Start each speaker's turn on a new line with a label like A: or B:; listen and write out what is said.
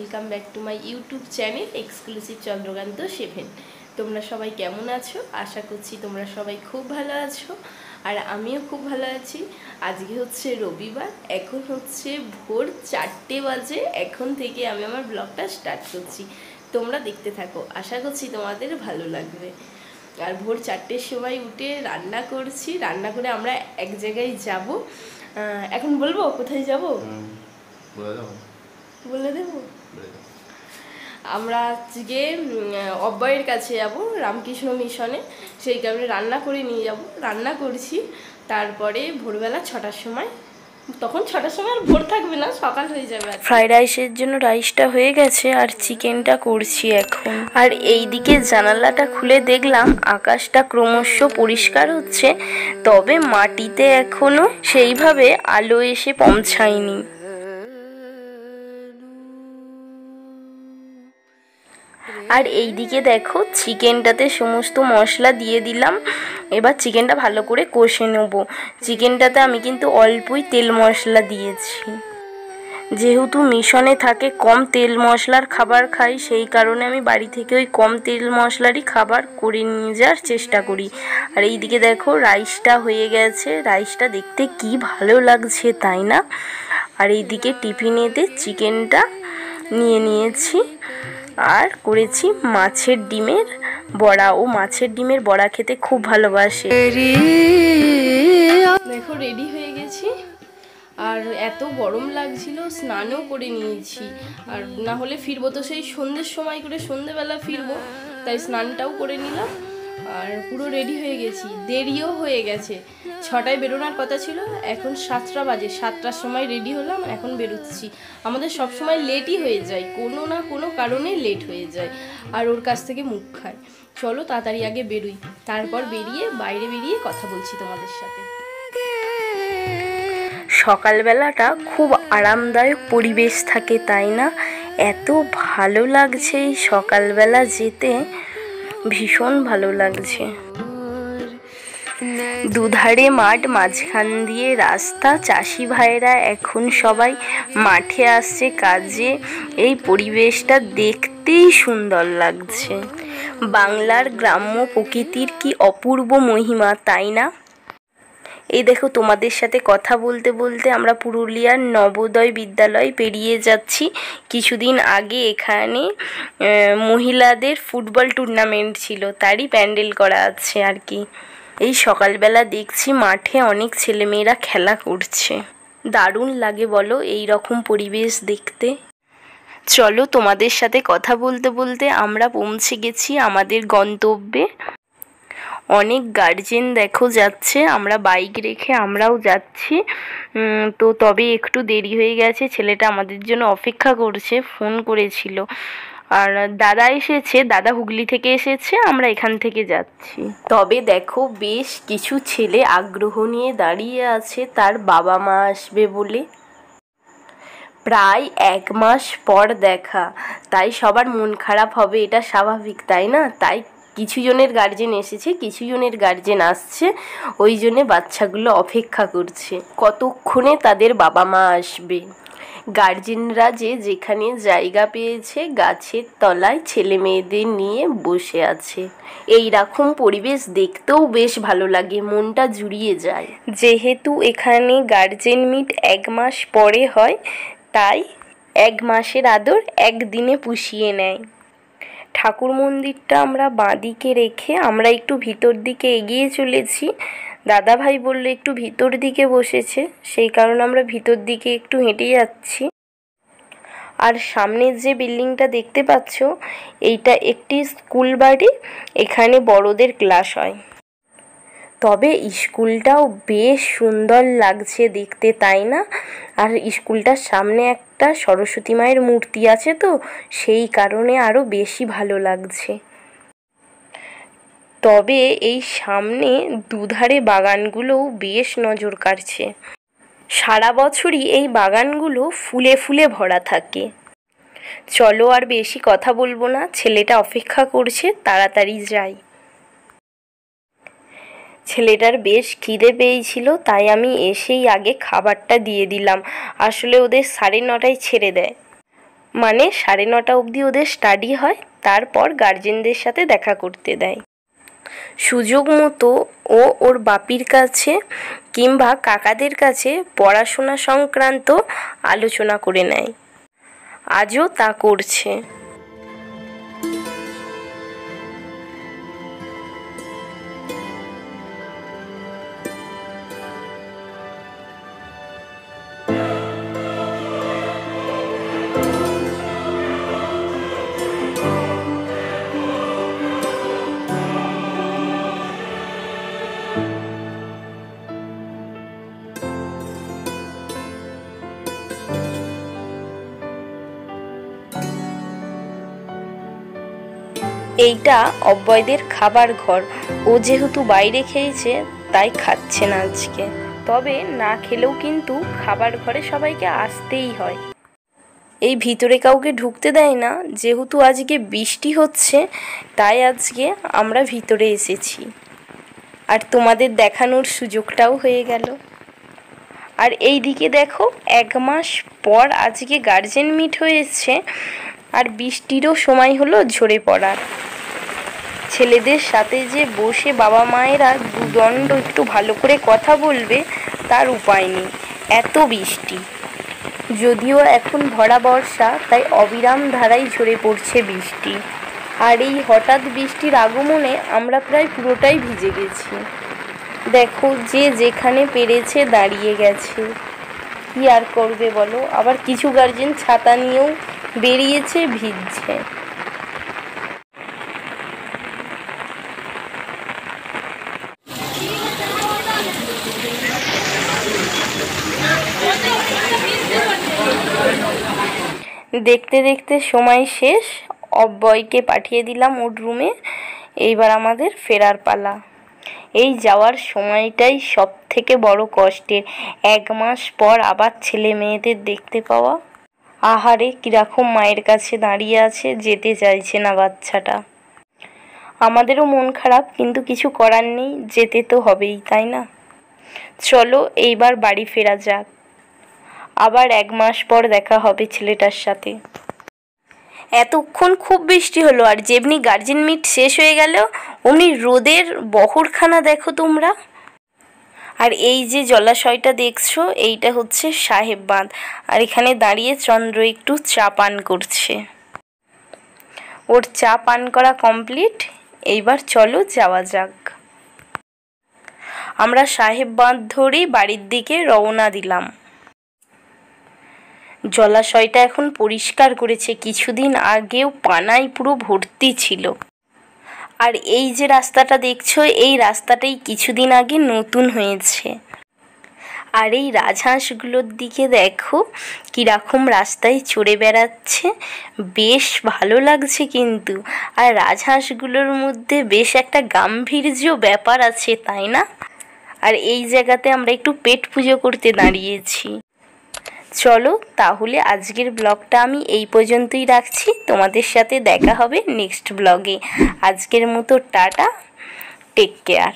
A: Welcome back to my YouTube channel exclusive Chandrakanta 7। তোমরা সবাই কেমন আছো? আশা করছি তোমরা সবাই খুব ভালো আছো, আর আমিও খুব ভালো আছি। আজকে হচ্ছে রবিবার, এখন হচ্ছে ভোর 4টে বাজে। এখন থেকে আমি আমার ব্লগটা স্টার্ট করছি, তোমরা দেখতে থাকো, আশা করছি তোমাদের ভালো লাগবে। আর ভোর 4টের সময় উঠে রান্না করছি, রান্না করে আমরা এক জায়গায় যাব। এখন বলবো কোথায় যাব? বলে দেবো। আমরা আজকে অব্বয়ের কাছে যাব, রামকৃষ্ণ মিশনে, সেই কারণে রান্না করে নিয়ে যাব। রান্না করছি, তারপরে ভোরবেলা 6টার সময়, তখন 6টার সময় আর ভোর থাকবে না, সকাল হয়ে যাবে।
B: ফ্রাইড রাইসের জন্য রাইসটা হয়ে গেছে আর চিকেনটা করছি এখন। আর এই দিকে জানালাটা খুলে দেখলাম আকাশটা ক্রমশ পরিষ্কার হচ্ছে, তবে মাটিতে এখনো সেইভাবে আলো এসে পৌঁছায়নি। আর এই দিকে দেখো চিকেনটাতে সমস্ত মশলা দিয়ে দিলাম, এবার চিকেনটা ভালো করে কষে নেব। চিকেনটাতে আমি কিন্তু অল্পই তেল মশলা দিয়েছি, যেহেতু মিশনে থাকে কম তেল মশলার খাবার খাই, সেই কারণে আমি বাড়ি থেকে ওই কম তেল মশলারই খাবার করে নিয়ে যাওয়ার চেষ্টা করি। আর এই দিকে দেখো রাইসটা হয়ে গেছে, রাইসটা দেখতে কি ভালো লাগছে তাই না? আর এইদিকে টিফিনেতে চিকেনটা নিয়ে নিয়েছি আর করেছি মাছের ডিমের বড়া। ও মাছের ডিমের বড়া খেতে খুব ভালোবাসে।
A: দেখো রেডি হয়ে গেছি, আর এত গরম লাগছিল, স্নানও করে নিয়েছি। আর না হলে ফিরবো তো সেই সন্ধ্যের সময় করে, সন্ধ্যেবেলা ফিরবো, তাই স্নানটাও করে নিলাম। আর পুরো রেডি হয়ে গেছি, দেরিও হয়ে গেছে। 6টায় বেরোনোর কথা ছিল, এখন 7টা বাজে। 7টার সময় রেডি হলাম, এখন বেরোচ্ছি। আমাদের সব সময় লেটই হয়ে যায়, কোনো না কোনো কারণে লেট হয়ে যায়, আর ওর কাছ থেকে মুখ খায়। চলো তাড়াতাড়ি আগে বেরোই, তারপর বাইরে বেরিয়ে কথা বলছি তোমাদের সাথে।
B: সকালবেলাটা খুব আরামদায়ক পরিবেশ থাকে তাই না? এত ভালো লাগছে এই সকালবেলা যেতে, ভীষণ ভালো লাগছে। দুধারে মাঠ, মাঝখান দিয়ে রাস্তা, চাষি ভাইরা এখন সবাই মাঠে আসছে কাজে। এই পরিবেশটা দেখতেই সুন্দর লাগছে। বাংলার গ্রাম্য প্রকৃতির কি অপূর্ব মহিমা তাই না? এই দেখো তোমাদের সাথে কথা বলতে বলতে আমরা পুরুলিয়ার নবোদয় বিদ্যালয় পেরিয়ে যাচ্ছি। কিছুদিন আগে এখানে মহিলাদের ফুটবল টুর্নামেন্ট ছিল, তারই প্যান্ডেল করা আছে আর কি। এই সকালবেলা দেখছি মাঠে অনেক ছেলেমেয়েরা খেলা করছে, দারুণ লাগে বলো এই রকম পরিবেশ দেখতে। চলো তোমাদের সাথে কথা বলতে বলতে আমরা পৌঁছে গেছি আমাদের গন্তব্যে। অনেক গার্জেন দেখো যাচ্ছে, আমরা বাইক রেখে আমরাও যাচ্ছি। তো তবে একটু দেরি হয়ে গেছে, ছেলেটা আমাদের জন্য অপেক্ষা করছে, ফোন করেছিল। আর দাদা এসেছে, দাদা হুগলি থেকে এসেছে, আমরা এখান থেকে যাচ্ছি। তবে দেখো বেশ কিছু ছেলে আগ্রহ নিয়ে দাঁড়িয়ে আছে তার বাবা মা আসবে বলে। প্রায় 1 মাস পর দেখা, তাই সবার মন খারাপ হবে, এটা স্বাভাবিক তাই না? তাই কিছু জনের গার্জেন এসেছে, কিছু জনের গার্জেন আসছে, ওই জন্যে বাচ্চাগুলো অপেক্ষা করছে কতক্ষণে তাদের বাবা মা আসবে। গার্জেনরা যেখানে জায়গা পেয়েছে গাছের তলায় ছেলে মেয়েদের নিয়ে বসে আছে। এই রকম পরিবেশ দেখতেও বেশ ভালো লাগে, মনটা জুড়িয়ে যায়। যেহেতু এখানে গার্জেন মিট 1 মাস পরে হয়, তাই 1 মাসের আদর একদিনে পুষিয়ে নেয়। ঠাকুর মন্দিরটা আমরা বাঁদিকে রেখে আমরা একটু ভিতর দিকে এগিয়ে চলেছি। দাদা ভাই বললো একটু ভিতর দিকে বসেছে, সেই কারণে আমরা ভিতর দিকে একটু হেঁটে যাচ্ছি। আর সামনের যে বিল্ডিংটা দেখতে পাচ্ছ, এইটা একটি স্কুল বাড়ি, এখানে বড়দের ক্লাস হয়। তবে স্কুলটাও বেশ সুন্দর লাগছে দেখতে তাই না? আর স্কুলটার সামনে একটা সরস্বতী মায়ের মূর্তি আছে, তো সেই কারণে আরও বেশি ভালো লাগছে। তবে এই সামনে দুধারে বাগানগুলোও বেশ নজর কাড়ছে। সারা বছরই এই বাগানগুলো ফুলে ফুলে ভরা থাকে। চলো আর বেশি কথা বলবো না, ছেলেটা অপেক্ষা করছে, তাড়াতাড়ি যাই। ছেলেটার বেশ খিদে পেয়েছিল, তাই আমি এসেই আগে খাবারটা দিয়ে দিলাম। আসলে ওদের 9:30টায় ছেড়ে দেয়। মানে 9:30 অবধি ওদের স্টাডি হয়, তারপর গার্জেনদের সাথে দেখা করতে দেয়। সুযোগ মতো ও ওর বাপির কাছে কিংবা কাকাদের কাছে পড়াশোনা সংক্রান্ত আলোচনা করে নেয়। আজও তা করছে। এইটা অব্যয়দের খাবার ঘর। ও যেহেতু বাইরে খেয়েছে তাই খাচ্ছে না আজকে। তবে না খেলেও কিন্তু খাবার ঘরে সবাইকে আসতেই হয়। এই ভিতরে কাউকে ঢুকতে দেয় না, যেহেতু আজকে বৃষ্টি হচ্ছে তাই আজকে আমরা ভিতরে এসেছি। আর তোমাদের দেখানোর সুযোগটাও হয়ে গেল। আর এই দিকে দেখো, 1 মাস পর আজকে গার্জেন মিট হয়েছে, আর বৃষ্টিরও সময় হলো ঝরে পড়ার। ছেলেদের সাথে যে বসে বাবা মায়েরা দুদণ্ড একটু ভালো করে কথা বলবে তার উপায় নেই, এত বৃষ্টি। যদিও এখন ভরা বর্ষা, তাই অবিরাম ধারায় ঝরে পড়ছে বৃষ্টি। আর এই হঠাৎ বৃষ্টির আগমনে আমরা প্রায় পুরোটাই ভিজে গেছি। দেখো, যে যেখানে পেরেছে দাঁড়িয়ে গেছে। কি আর করবে বলো? আবার কিছু গার্জেন ছাতা নিয়েও বেরিয়েছে, ভিজছে। দেখতে দেখতে সময় শেষ। অব্যয়কে পাঠিয়ে দিলাম ওর রুমে। এইবার আমাদের ফেরার পালা। এই যাওয়ার সময়টাই সব থেকে বড় কষ্টের। 1 মাস পর আবার ছেলে মেয়েদের দেখতে পাওয়া। আহারে, কিরকম মায়ের কাছে দাঁড়িয়ে আছে, যেতে চাইছে না বাচ্চাটা। আমাদেরও মন খারাপ, কিন্তু কিছু করার নেই, যেতে তো হবেই, তাই না? চলো এইবার বাড়ি ফেরা যাক। আবার 1 মাস পর দেখা হবে ছেলেটার সাথে। এতক্ষণ খুব বৃষ্টি হলো, আর যেমনি গার্জেন মিট শেষ হয়ে গেল অমনি রোদের বহরখানা দেখো তোমরা। আর এই যে জলাশয়টা দেখছো, এইটা হচ্ছে সাহেব বাঁধ। আর এখানে দাঁড়িয়ে চন্দ্র একটু চা পান করছে। ওর চা পান করা কমপ্লিট। এইবার চলো যাওয়া যাক। আমরা সাহেব বাঁধ ধরেই বাড়ির দিকে রওনা দিলাম। জলাশয়টা এখন পরিষ্কার করেছে, কিছুদিন আগেও পানায় পুরো ভর্তি ছিল। আর এই যে রাস্তাটা দেখছো, এই রাস্তাটাই কিছুদিন আগে নতুন হয়েছে। আর এই রাজহাঁসগুলোর দিকে দেখো কীরকম রাস্তায় চড়ে বেড়াচ্ছে, বেশ ভালো লাগছে কিন্তু। আর রাজহাঁসগুলোর মধ্যে বেশ একটা গাম্ভীর্য ব্যাপার আছে, তাই না? আর এই জায়গাতে আমরা একটু পেট পুজো করতে দাঁড়িয়েছি। চলো তাহলে আজকের ব্লগটা আমি এই পর্যন্তই রাখছি। তোমাদের সাথে দেখা হবে নেক্সট ব্লগে। আজকের মতো টাটা, টেক কেয়ার।